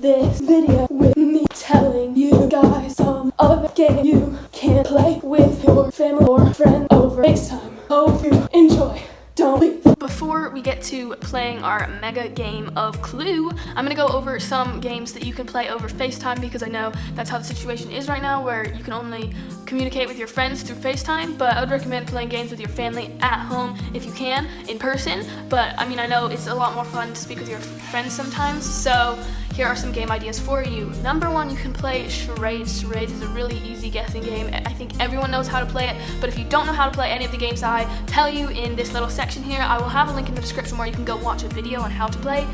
this video with me telling you guys some other game you can play with your family or friend over FaceTime. Hope you enjoy. Don't leave. Before we get to playing our mega game of Clue, I'm gonna go over some games that you can play over FaceTime because I know that's how the situation is right now, where you can only communicate with your friends through FaceTime. But I would recommend playing games with your family at home if you can, in person. But I mean, I know it's a lot more fun to speak with your friends sometimes, so here are some game ideas for you. Number one, you can play charades. Charades is a really easy guessing game. I think everyone knows how to play it, but if you don't know how to play any of the games I tell you in this little section here, I will have a link in the description where you can go watch a video on how to play.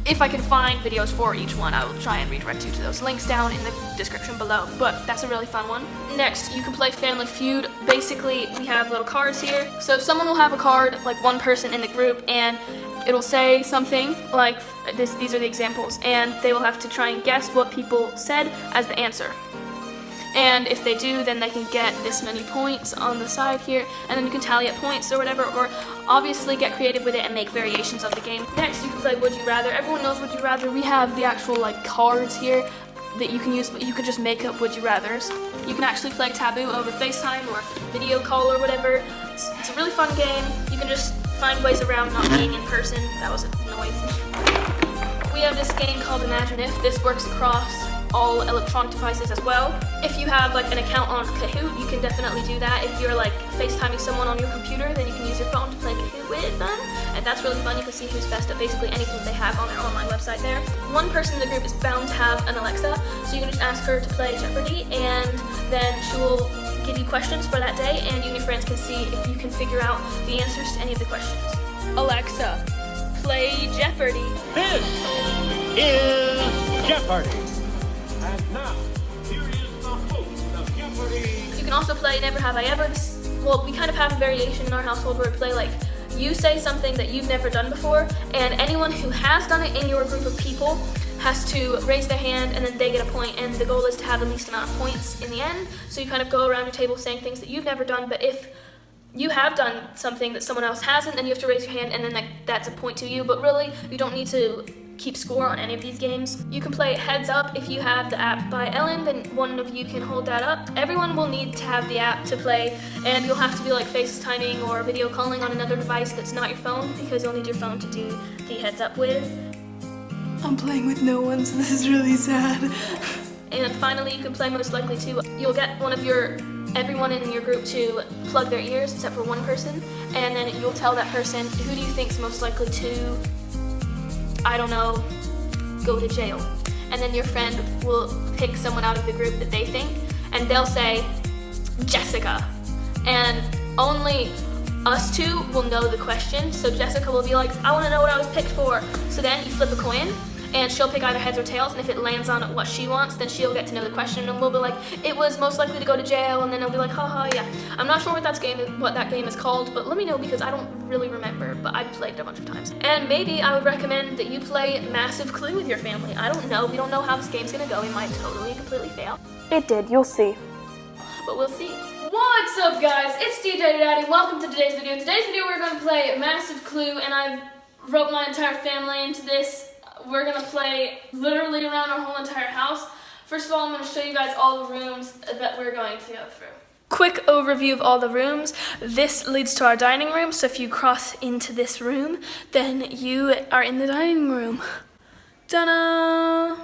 If I can find videos for each one, I will try and redirect you to those links down in the description below, but that's a really fun one. Next, you can play Family Feud. Basically, we have little cards here. So someone will have a card, like one person in the group, and it'll say something like this. These are the examples, and they will have to try and guess what people said as the answer. And if they do, then they can get this many points on the side here, and then you can tally up points or whatever, or obviously get creative with it and make variations of the game. Next, you can play Would You Rather. Everyone knows Would You Rather. We have the actual like cards here that you can use, but you can just make up Would You Rathers. You can actually play Taboo over FaceTime or video call or whatever. It's a really fun game. You can just find ways around not being in person. That was a noise. We have this game called Imaginiff. This works across all electronic devices as well. If you have like an account on Kahoot, you can definitely do that. If you're like FaceTiming someone on your computer, then you can use your phone to play Kahoot with them, and that's really fun. You can see who's best at basically anything they have on their online website there. One person in the group is bound to have an Alexa, so you can just ask her to play Jeopardy, and then she will give you questions for that day, and you and your friends can see if you can figure out the answers to any of the questions. Alexa, play Jeopardy. This is Jeopardy! And now, here is the host of Jeopardy! You can also play Never Have I Ever. Well, we kind of have a variation in our household where we play like, you say something that you've never done before, and anyone who has done it in your group of people has to raise their hand, and then they get a point, and the goal is to have the least amount of points in the end. So you kind of go around your table saying things that you've never done, but if you have done something that someone else hasn't, then you have to raise your hand, and then that's a point to you. But really, you don't need to keep score on any of these games. You can play Heads Up. If you have the app by Ellen, then one of you can hold that up. Everyone will need to have the app to play, and you'll have to be like FaceTiming or video calling on another device that's not your phone, because you'll need your phone to do the Heads Up with. I'm playing with no one, so this is really sad. And finally, you can play Most Likely To. You'll get everyone in your group to plug their ears, except for one person, and then you'll tell that person, who do you think's most likely to, I don't know, go to jail? And then your friend will pick someone out of the group that they think, and they'll say, Jessica. And only us two will know the question, so Jessica will be like, I want to know what I was picked for. So then you flip a coin, and she'll pick either heads or tails, and if it lands on what she wants, then she'll get to know the question, and we'll be like, it was most likely to go to jail, and then it'll be like, haha, yeah. I'm not sure what that game is called, but let me know, because I don't really remember, but I've played it a bunch of times. And maybe I would recommend that you play Massive Clue with your family. I don't know, we don't know how this game's gonna go. It might totally completely fail. It did, you'll see. But we'll see. What's up, guys? It's DJ.Do.Daddy. Welcome to today's video. Today's video we're gonna play Massive Clue, and I've roped my entire family into this. We're gonna play literally around our whole entire house. First of all, I'm gonna show you guys all the rooms that we're going to go through. Quick overview of all the rooms. This leads to our dining room, so if you cross into this room, then you are in the dining room. Ta-da!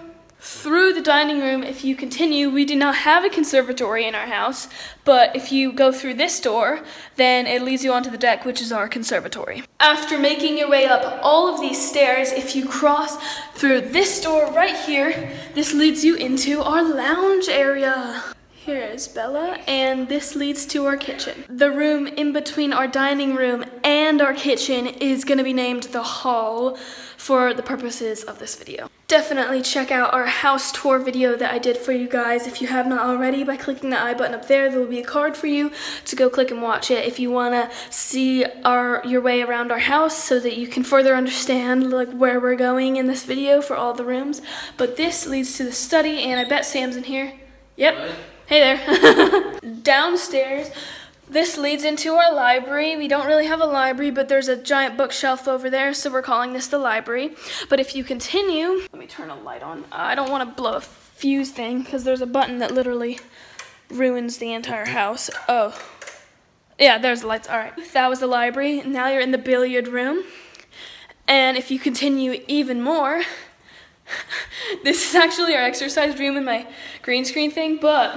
Through the dining room, if you continue, we do not have a conservatory in our house, but if you go through this door, then it leads you onto the deck, which is our conservatory. After making your way up all of these stairs, if you cross through this door right here, this leads you into our lounge area. Here is Bella, and this leads to our kitchen. The room in between our dining room and our kitchen is going to be named the hall for the purposes of this video. Definitely check out our house tour video that I did for you guys if you have not already by clicking the I button up there. There will be a card for you to go click and watch it if you want to see your way around our house so that you can further understand like where we're going in this video for all the rooms. But this leads to the study, and I bet Sam's in here. Yep. What? Hey there. Downstairs, This leads into our library. We don't really have a library, but there's a giant bookshelf over there, so we're calling this the library. But if you continue, let me turn a light on. I don't want to blow a fuse thing because there's a button that literally ruins the entire house. Oh, yeah, there's the lights. All right, that was the library. Now you're in the billiard room. And if you continue even more, this is actually our exercise room and my green screen thing, but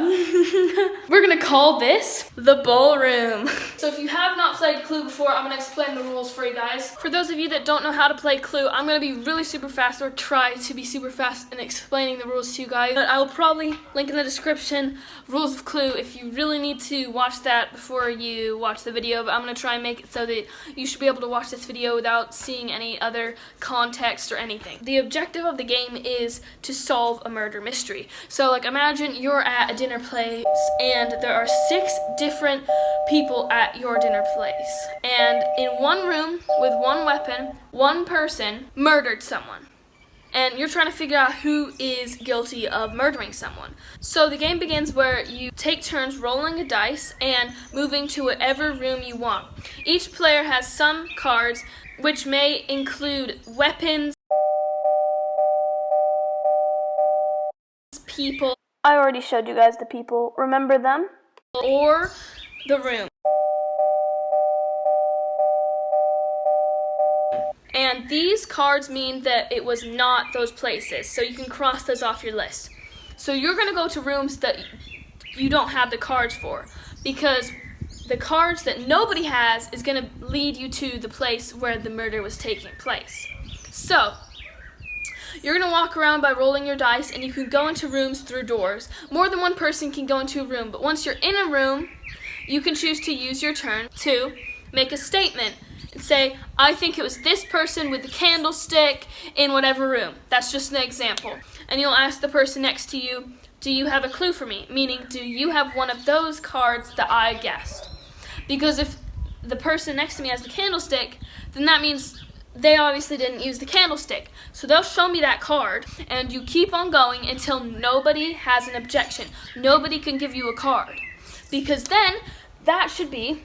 we're gonna call this the ballroom. So if you have not played Clue before, I'm gonna explain the rules for you guys. For those of you that don't know how to play Clue, I'm gonna be really super fast, or try to be super fast in explaining the rules to you guys. But I will probably link in the description rules of Clue if you really need to watch that before you watch the video. But I'm gonna try and make it so that you should be able to watch this video without seeing any other context or anything. The objective of the game is to solve a murder mystery. So like imagine you're at a dinner place and there are 6 different people at your dinner place. And in one room with one weapon, one person murdered someone. And you're trying to figure out who is guilty of murdering someone. So the game begins where you take turns rolling a dice and moving to whatever room you want. Each player has some cards which may include weapons, people. I already showed you guys the people. Remember them? Or the room. And these cards mean that it was not those places, so you can cross those off your list. So you're going to go to rooms that you don't have the cards for, because the cards that nobody has is going to lead you to the place where the murder was taking place. So you're going to walk around by rolling your dice, and you can go into rooms through doors. More than one person can go into a room, but once you're in a room, you can choose to use your turn to make a statement and say, I think it was this person with the candlestick in whatever room. That's just an example. And you'll ask the person next to you, do you have a clue for me? Meaning, do you have one of those cards that I guessed? Because if the person next to me has the candlestick, then that means they obviously didn't use the candlestick. So they'll show me that card, and you keep on going until nobody has an objection. Nobody can give you a card. Because then, that should be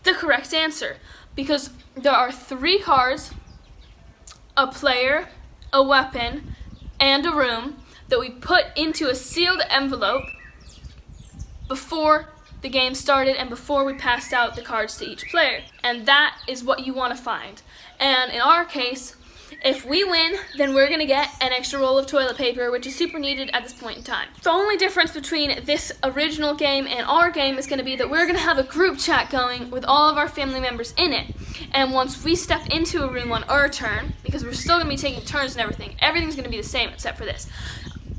the correct answer. Because there are 3 cards, a player, a weapon, and a room that we put into a sealed envelope before the game started and before we passed out the cards to each player. And that is what you want to find. And in our case, if we win, then we're going to get an extra roll of toilet paper, which is super needed at this point in time. The only difference between this original game and our game is going to be that we're going to have a group chat going with all of our family members in it. And once we step into a room on our turn, because we're still going to be taking turns and everything's going to be the same except for this.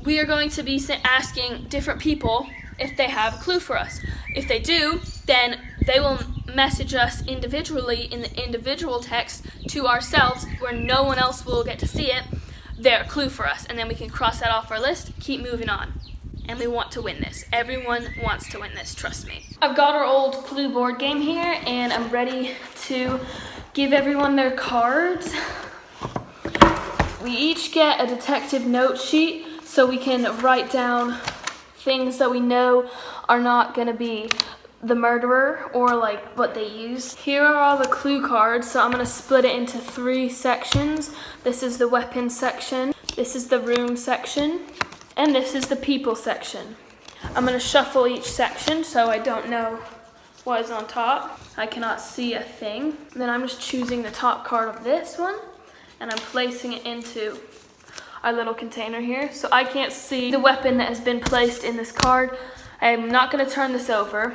We are going to be asking different people if they have a clue for us. If they do, then they will message us individually in the individual text to ourselves where no one else will get to see it, their clue for us. And then we can cross that off our list, keep moving on. And we want to win this. Everyone wants to win this, trust me. I've got our old Clue board game here, and I'm ready to give everyone their cards. We each get a detective note sheet so we can write down things that we know are not going to be the murderer or like what they used. Here are all the clue cards, so I'm going to split it into 3 sections. This is the weapon section, this is the room section, and this is the people section. I'm going to shuffle each section so I don't know what is on top. I cannot see a thing. Then I'm just choosing the top card of this one and I'm placing it into our little container here. So I can't see the weapon that has been placed in this card. I'm not going to turn this over.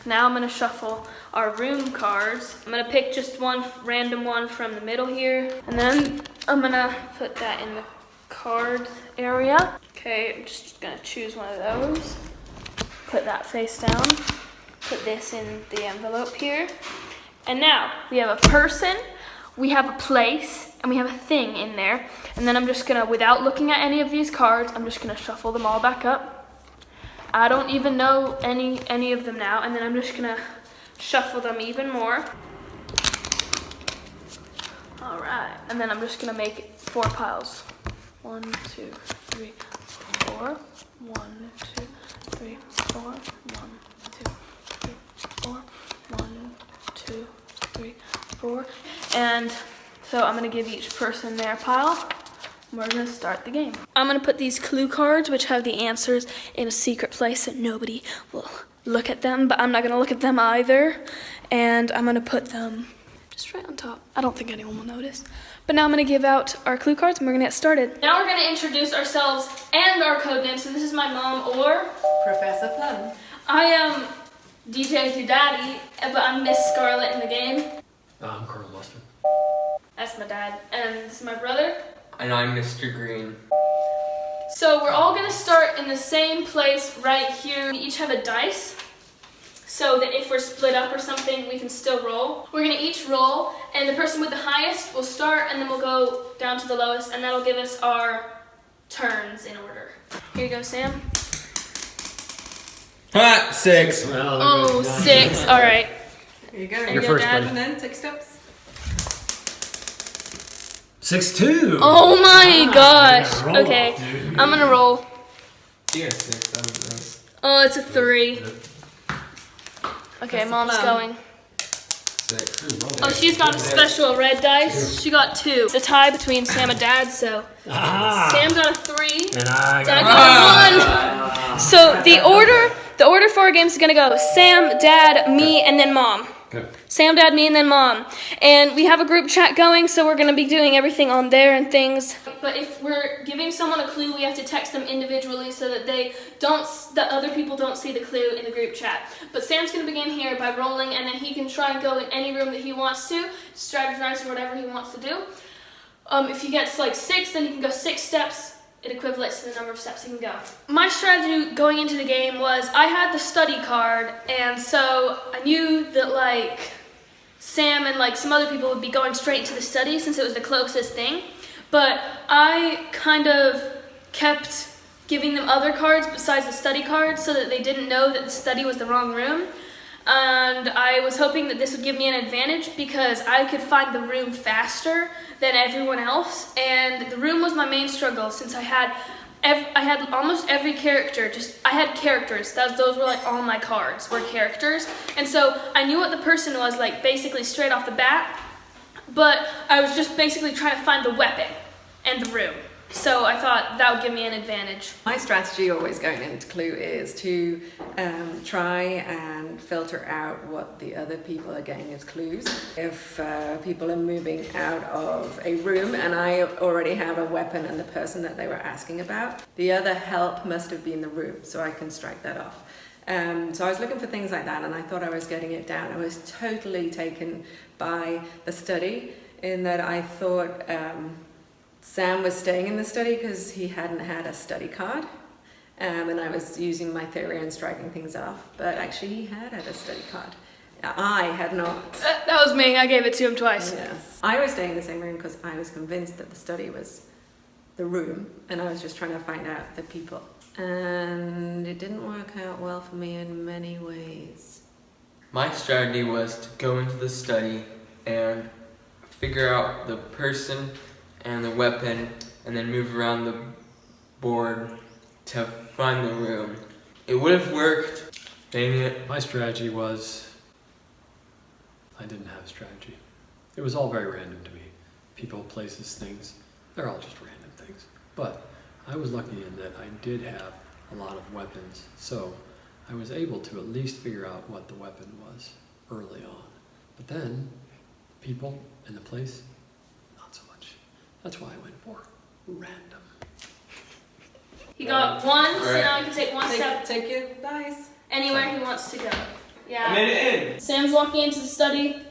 Now I'm going to shuffle our room cards. I'm going to pick just one random one from the middle here. And then I'm going to put that in the card area. Okay, I'm just going to choose one of those. Put that face down. Put this in the envelope here. And now we have a person, we have a place, and we have a thing in there. And then I'm just going to, without looking at any of these cards, I'm just going to shuffle them all back up. I don't even know any of them now, and then I'm just gonna shuffle them even more. All right, and then I'm just gonna make 4 piles. 1, 2, 3, 4. 1, 2, 3, 4. 1, 2, 3, 4. 4. And so I'm gonna give each person their pile. We're gonna start the game. I'm gonna put these clue cards, which have the answers, in a secret place so nobody will look at them, but I'm not gonna look at them either. And I'm gonna put them just right on top. I don't think anyone will notice. But now I'm gonna give out our clue cards and we're gonna get started. Now we're gonna introduce ourselves and our code name. So this is my mom or Professor Plum. I am DJ.Do.Daddy, but I'm Miss Scarlet in the game. I'm Colonel Mustard. That's my dad. And this is my brother. And I'm Mr. Green. So we're all gonna start in the same place right here. We each have a dice, so that if we're split up or something, we can still roll. We're gonna each roll, and the person with the highest will start, and then we'll go down to the lowest, and that'll give us our turns in order. Here you go, Sam. Ha! 6. Oh, 6. All right. Here you go. You're You're first, Dad. buddy. And then 6 steps. 6-2. Oh my gosh. roll, Okay, dude. I'm gonna roll. Yeah, 6. Oh, it's a 3. Okay, Mom's Plum. going. 6. Oh, she's got a special red dice. She got 2. It's a tie between Sam and Dad, so Sam got a 3. And I Dad got got a 1. So the order for our games is gonna go Sam, Dad, me, and then Mom. Okay. Sam, Dad, me, and then Mom. And we have a group chat going, so we're gonna be doing everything on there and things. But if we're giving someone a clue, we have to text them individually so that the other people don't see the clue in the group chat. But Sam's gonna begin here by rolling, and then he can try and go in any room that he wants to, strategize or whatever he wants to do. If he gets like 6, then he can go 6 steps. It equates to the number of steps he can go. My strategy going into the game was I had the study card, and so I knew that like Sam and like some other people would be going straight into the study since it was the closest thing. But I kind of kept giving them other cards besides the study card so that they didn't know that the study was the wrong room. And I was hoping that this would give me an advantage because I could find the room faster than everyone else, and the room was my main struggle since I had almost every character. I had characters. Those were like all my cards were characters, and so I knew what the person was like basically straight off the bat, but I was just basically trying to find the weapon and the room. So I thought that would give me an advantage. My strategy always going into Clue is to try and filter out what the other people are getting as clues. If people are moving out of a room and I already have a weapon and the person that they were asking about, the other help must have been the room, so I can strike that off. So I was looking for things like that, and I thought I was getting it down. I was totally taken by the study in that I thought Sam was staying in the study because he hadn't had a study card, and I was using my theory and striking things off, but actually he had a study card. I had not. That was me. I gave it to him twice. Yes. I was staying in the same room because I was convinced that the study was the room, and I was just trying to find out the people. And it didn't work out well for me in many ways. My strategy was to go into the study and figure out the person and the weapon, and then move around the board to find the room. It would have worked. Dang it. My strategy was I didn't have a strategy. It was all very random to me. People, places, things. They're all just random things. But I was lucky in that I did have a lot of weapons, so I was able to at least figure out what the weapon was early on. But then, people and the place, not so much. That's why I went for random. He got 1, so Right. now he can take 1 step Take your dice. anywhere he wants to go. I Yeah. made it in. Sam's walking into the study.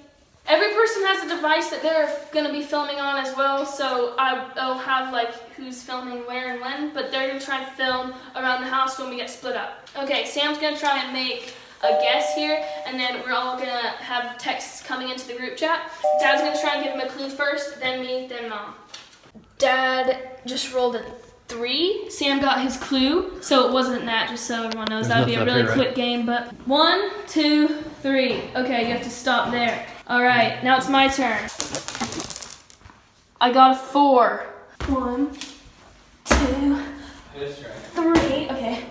Every person has a device that they're going to be filming on as well, so I'll have like who's filming where and when, but they're going to try and film around the house when we get split up. Okay, Sam's going to try and make a guess here, and then we're all going to have texts coming into the group chat. Dad's going to try and give him a clue first, then me, then Mom. Dad just rolled a 3. Sam got his clue, so it wasn't that, just so everyone knows. That would be a really quick game, but 1, 2, 3. Okay, you have to stop there. All right, now it's my turn. I got a 4. 1, 2, 3. Okay.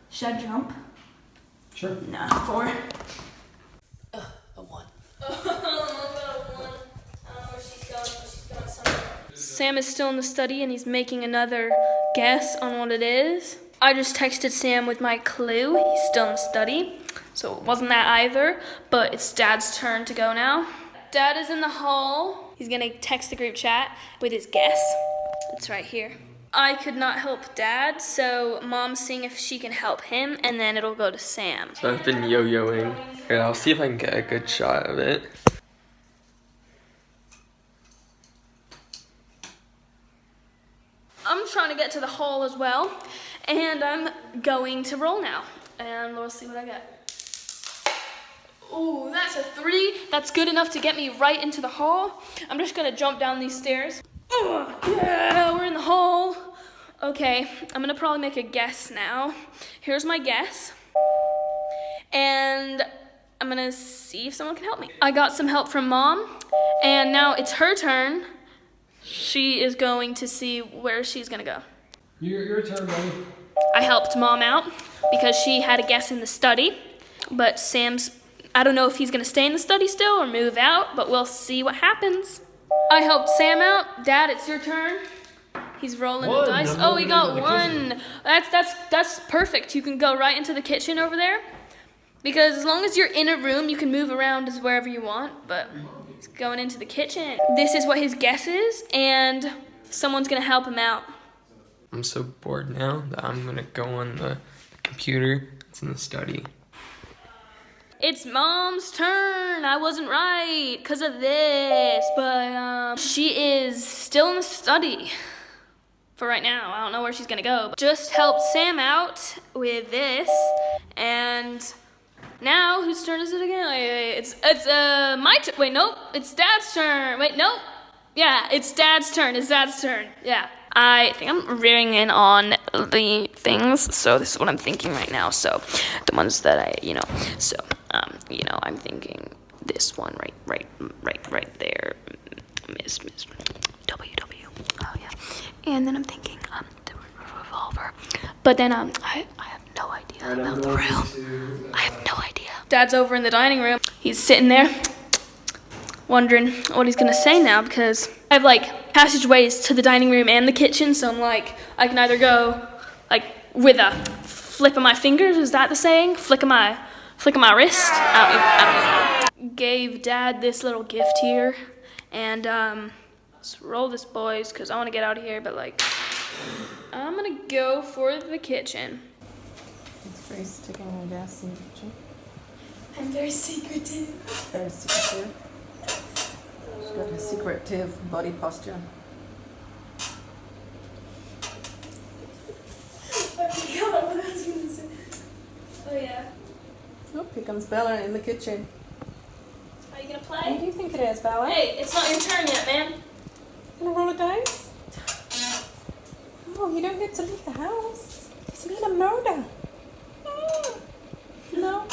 Should I jump? Sure. No, 4. A 1. Oh, Sam is still in the study and he's making another guess on what it is. I just texted Sam with my clue. He's still in the study, so it wasn't that either, but it's Dad's turn to go now. Dad is in the hall. He's gonna text the group chat with his guess. It's right here. I could not help Dad, so Mom's seeing if she can help him, and then it'll go to Sam. So I've been yo-yoing. Here, I'll see if I can get a good shot of it. I'm trying to get to the hall as well, and I'm going to roll now, and we'll see what I get. Ooh, that's a 3. That's good enough to get me right into the hall. I'm just gonna jump down these stairs. Oh, yeah, we're in the hall. Okay, I'm gonna probably make a guess now. Here's my guess. And I'm gonna see if someone can help me. I got some help from Mom, and now it's her turn. She is going to see where she's gonna go. Your turn, buddy. I helped Mom out because she had a guess in the study, but I don't know if he's gonna stay in the study still or move out, but we'll see what happens. I helped Sam out. Dad, it's your turn. He's rolling the dice. Oh, he got 1. That's perfect. You can go right into the kitchen over there, because as long as you're in a room, you can move around as wherever you want, but he's going into the kitchen. This is what his guess is, and someone's gonna help him out. I'm so bored now that I'm gonna go on the computer. It's in the study. It's Mom's turn. I wasn't right because of this, but she is still in the study for right now. I don't know where she's gonna go. Just helped Sam out with this, and now whose turn is it again? It's my turn. Wait, nope. It's Dad's turn. Wait, nope. Yeah, it's Dad's turn. It's Dad's turn. Yeah. I think I'm rearing in on the things, so this is what I'm thinking right now. So the ones that I'm thinking this one right there, Miss W. Oh yeah, and then I'm thinking the revolver, but then I have no idea about the room. I have no idea. Dad's over in the dining room. He's sitting there, wondering what he's gonna say now, because I have like passageways to the dining room and the kitchen, so I'm like, I can either go like with a flip of my fingers, is that the saying? Flick of my wrist? I don't know. Gave Dad this little gift here, and let's roll this, boys, because I want to get out of here, but like, I'm gonna go for the kitchen. It's Grace taking a guess in the kitchen. I'm very secretive. Very secretive. She's got a secretive body posture. I forgot what I was going to say. Oh, yeah. Oh, here comes Bella in the kitchen. Are you gonna What play? do you think it is, Bella? Hey, it's not your turn yet, man. Gonna roll a dice? Oh, you don't get to leave the house. It's been a murder. No?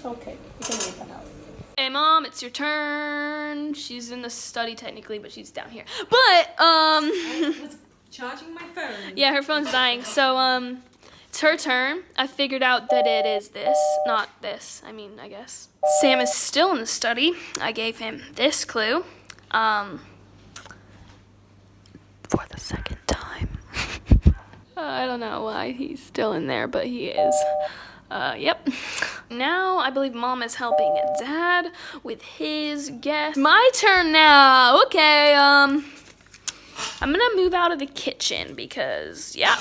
Okay, you can leave the house. Hey, Mom, it's your turn. She's in the study technically, but she's down here. But, I was charging my phone. yeah, her phone's dying. So, it's her turn. I figured out that it is this, not this. I guess. Sam is still in the study. I gave him this clue. For the second time. I don't know why he's still in there, but he is. Yep. Now, I believe Mom is helping Dad with his guess. My turn now. Okay, I'm gonna move out of the kitchen because, yeah.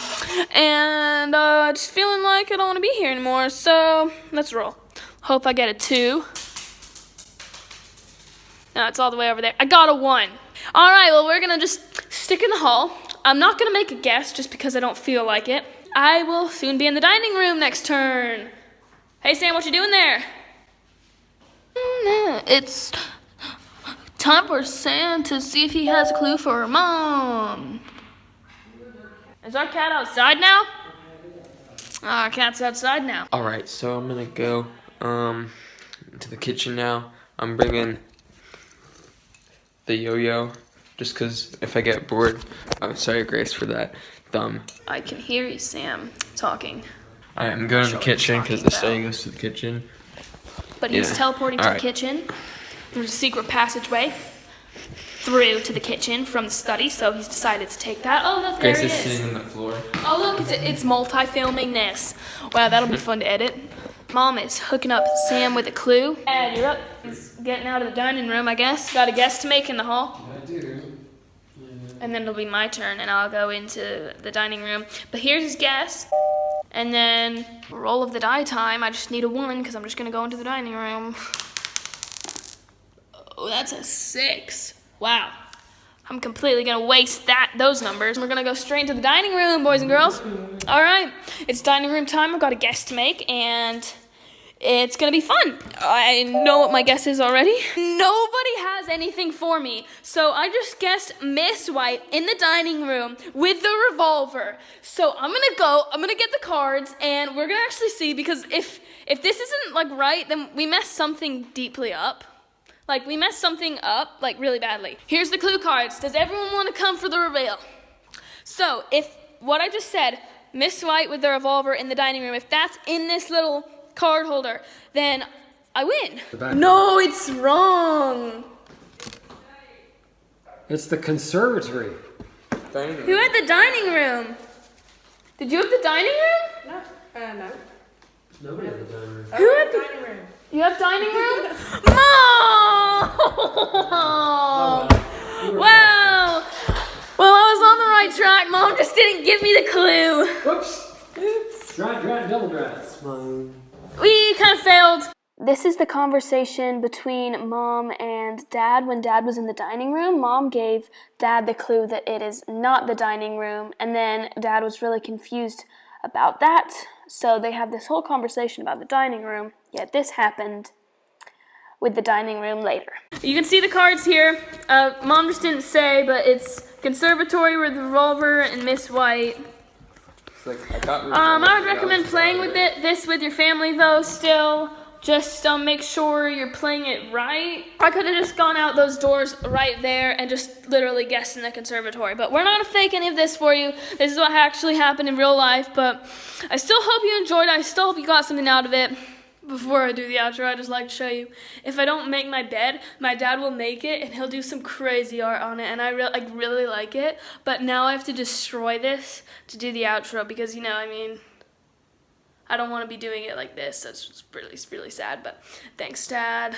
And, just feeling like I don't want to be here anymore, so let's roll. Hope I get a 2. No, it's all the way over there. I got a 1. All right, well, we're gonna just stick in the hall. I'm not gonna make a guess just because I don't feel like it. I will soon be in the dining room next turn. Hey, Sam, what you doing there? It's time for Sam to see if he has a clue for Mom. Is our cat outside now? Our cat's outside now. All right, so I'm gonna go to the kitchen now. I'm bringing the yo-yo just because if I get bored. Oh, sorry, Grace, for that thumb. I can hear you, Sam, talking. All right, I'm going to the kitchen because the study goes to the kitchen. But he's Yeah. teleporting to All the right. kitchen. There's a secret passageway. through to the kitchen from the study, so he's decided to take that. Oh, look, there Grace he is is. sitting on the floor. Oh, look, it's multi-filming this. Wow, that'll be fun to edit. Mom is hooking up Sam with a clue. And you're up. He's getting out of the dining room, I guess. Got a guess to make in the hall. I do. And then it'll be my turn, and I'll go into the dining room. But here's his guess. And then roll of the die time. I just need a 1 because I'm just going to go into the dining room. Oh, that's a 6. Wow. I'm completely going to waste those numbers. We're going to go straight into the dining room, boys and girls. All right. It's dining room time. I've got a guess to make, and it's going to be fun. I know what my guess is already. Nobody has anything for me. So I just guessed Miss White in the dining room with the revolver. So I'm going to go. I'm going to get the cards, and we're going to actually see, because if this isn't, like, right, then we messed something deeply up. Like, we messed something up, like, really badly. Here's the clue cards. Does everyone want to come for the reveal? So, if what I just said, Miss White with the revolver in the dining room, if that's in this little card holder, then I win. No, it's wrong. It's the conservatory. Who had the dining room? Did you have the dining room? No. Nobody had the dining room. Who had the dining room? You have dining room? Mom! Wow! Well, I was on the right track. Mom just didn't give me the clue. Whoops. Oops. Dry, double dry. We kind of failed. This is the conversation between Mom and Dad when Dad was in the dining room. Mom gave Dad the clue that it is not the dining room, and then Dad was really confused about that. So they have this whole conversation about the dining room, yet this happened with the dining room later. You can see the cards here. Mom just didn't say, but it's conservatory with the revolver and Miss White. I would recommend playing with this with your family, though, still. Just make sure you're playing it right. I could have just gone out those doors right there and just literally guessed in the conservatory. But we're not going to fake any of this for you. This is what actually happened in real life. But I still hope you enjoyed it. I still hope you got something out of it. Before I do the outro, I'd just like to show you. If I don't make my bed, my dad will make it, and he'll do some crazy art on it. And I really like it. But now I have to destroy this to do the outro because, I don't want to be doing it like this. That's really sad, but thanks, Dad.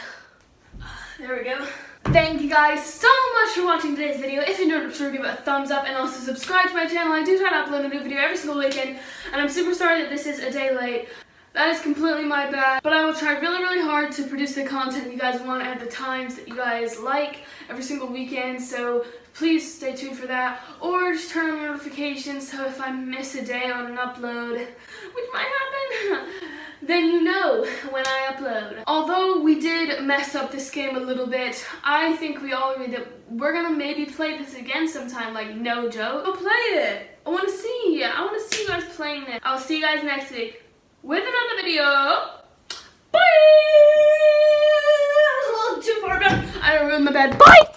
There we go. Thank you guys so much for watching today's video. If you enjoyed, be sure to give it a thumbs up and also subscribe to my channel. I do try to upload a new video every single weekend, and I'm super sorry that this is a day late. That is completely my bad, but I will try really hard to produce the content you guys want at the times that you guys like every single weekend, so please stay tuned for that, or just turn on notifications so if I miss a day on an upload, which might happen, then you know when I upload. Although we did mess up this game a little bit, I think we all agree that we're gonna maybe play this again sometime, like no joke. Go play it. I wanna see you guys playing this. I'll see you guys next week with another video. Bye! That was a little too far back. I ruined my bed. Bye!